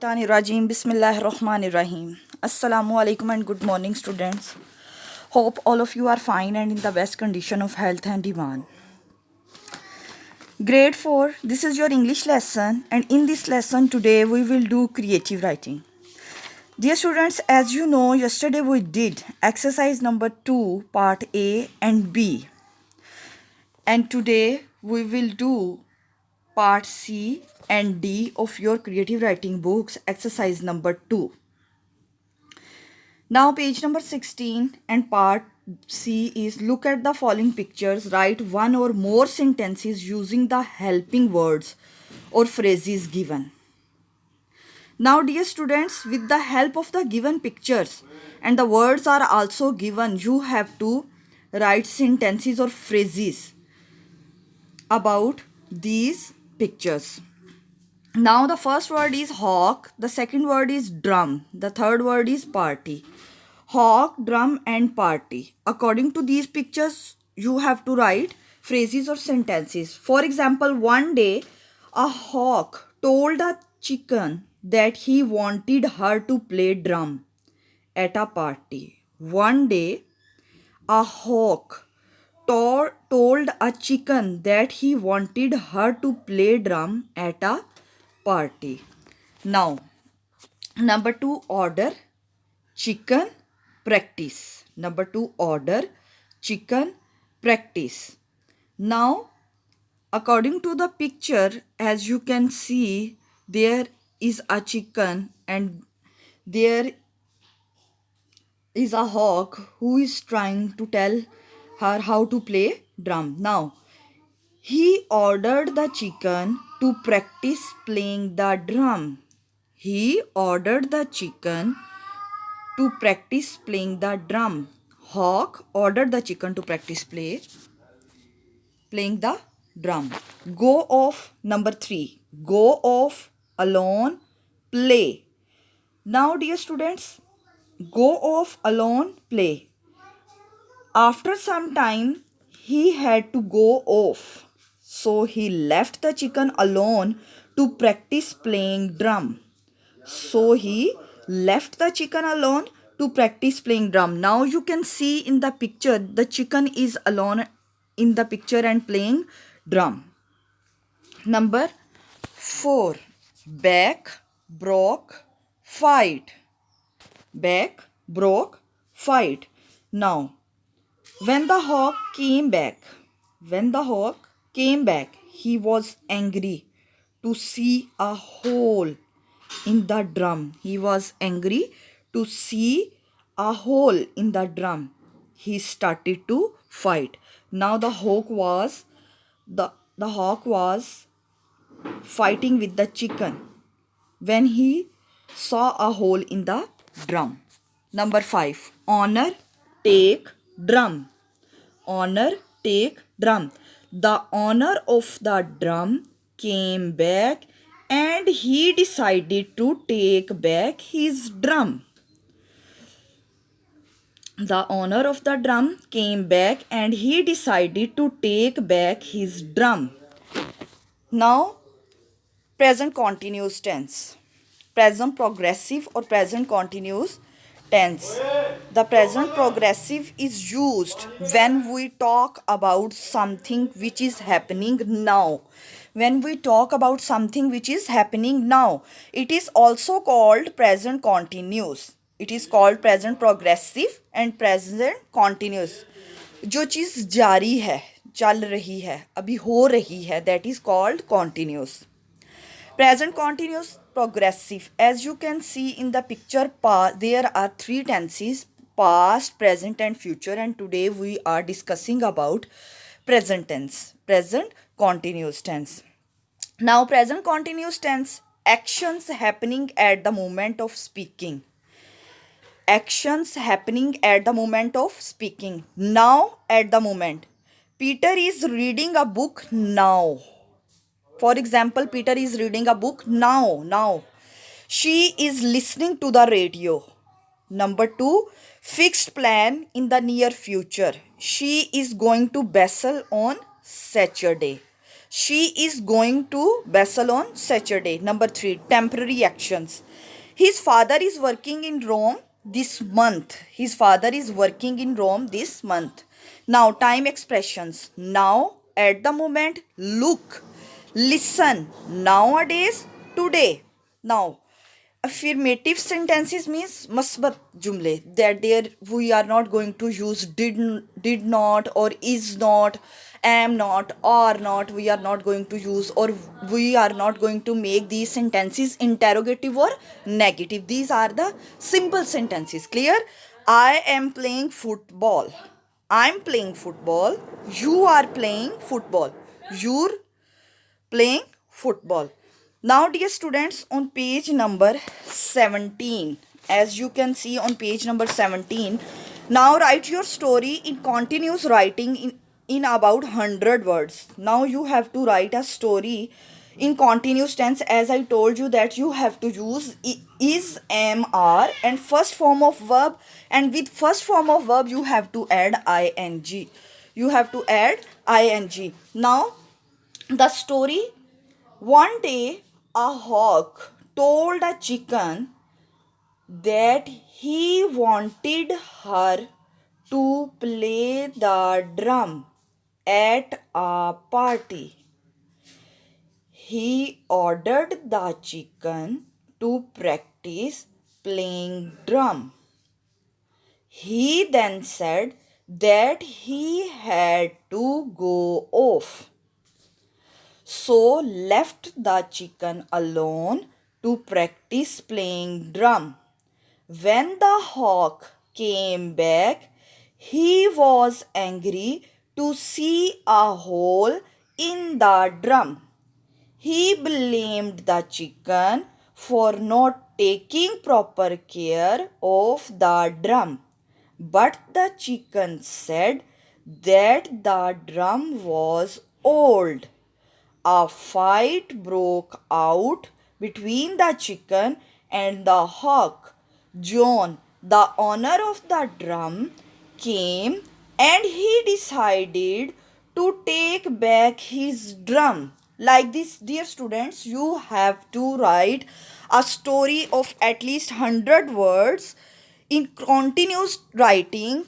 Rajim, Bismillahirrahmanirrahim. Assalamu alaikum and good morning, students. Hope all of you are fine and in the best condition of health and iman. Grade 4, this is your English lesson, and in this lesson today we will do creative writing. Dear students, as you know, yesterday we did exercise number 2, part A and B. And today we will do part C and D of your creative writing books, exercise number 2. Now page number 16 and part C is look at the following pictures, write one or more sentences using the helping words or phrases given. Now dear students, with the help of the given pictures and the words are also given, you have to write sentences or phrases about these pictures. Now the first word is hawk, the second word is drum, the third word is party. Hawk, drum and party. According to these pictures, you have to write phrases or sentences. For example, one day a hawk told a chicken that he wanted her to play drum at a party. One day a hawk told a chicken that he wanted her to play drum at a party. Now, number 2, order chicken practice. Number 2, order chicken practice. Now, according to the picture, as you can see, there is a chicken and there is a hawk who is trying to tell her how to play drum. Now, he ordered the chicken to practice playing the drum. He ordered the chicken to practice playing the drum. Hawk ordered the chicken to practice playing the drum. Go off, number 3. Go off alone, play. Now dear students, go off alone, play. After some time, he had to go off. So he left the chicken alone to practice playing drum. So he left the chicken alone to practice playing drum. Now you can see in the picture, the chicken is alone in the picture and playing drum. Number 4. Back, broke, fight. Back, broke, fight. Now, when the hawk came back, he was angry to see a hole in the drum. He was angry to see a hole in the drum. He started to fight. Now the hawk was fighting with the chicken when he saw a hole in the drum. Number 5. Honor, take, drum. Honor, take, drum. The owner of the drum came back and he decided to take back his drum. The owner of the drum came back and he decided to take back his drum. Now, present continuous tense. Present progressive or present continuous tense. The present progressive is used when we talk about something which is happening now. When we talk about something which is happening now, it is also called present continuous. It is called present progressive and present continuous. जो चीज़ जारी है, चल रही है, अभी हो रही है, that is called continuous. Present continuous progressive. As you can see in the picture, there are 3 tenses: past, present and future, and today we are discussing about present tense, present continuous tense. Now present continuous tense, actions happening at the moment of speaking. Actions happening at the moment of speaking. Now, at the moment. Peter is reading a book now. For example, Peter is reading a book now. She is listening to the radio. Number 2, fixed plan in the near future. She is going to Basel on Saturday. She is going to Basel on Saturday. Number 3, temporary actions. His father is working in Rome this month. His father is working in Rome this month. Now, time expressions. Now, at the moment, look, listen, nowadays, today. Now, affirmative sentences means musbat jumle, that there we are not going to use did not or is not, am not, or not. We are not going to use, or we are not going to make these sentences interrogative or negative. These are the simple sentences. Clear? I am playing football. I'm playing football. You are playing football. You're playing football. Now, dear students, on page number 17, as you can see on page number 17, now write your story in continuous writing in about 100 words. Now you have to write a story in continuous tense. As I told you that you have to use is, am, are, and first form of verb, and with first form of verb you have to add ing. You have to add ing. Now, the story. One day, a hawk told a chicken that he wanted her to play the drum at a party. He ordered the chicken to practice playing drum. He then said that he had to go off, so left the chicken alone to practice playing drum. When the hawk came back, he was angry to see a hole in the drum. He blamed the chicken for not taking proper care of the drum. But the chicken said that the drum was old. A fight broke out between the chicken and the hawk. John, the owner of the drum, came and he decided to take back his drum. Like this, dear students, you have to write a story of at least 100 words in continuous writing,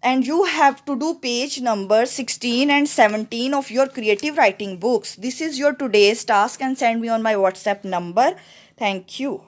and you have to do page number 16 and 17 of your creative writing books. This is your today's task, and send me on my WhatsApp number. Thank you.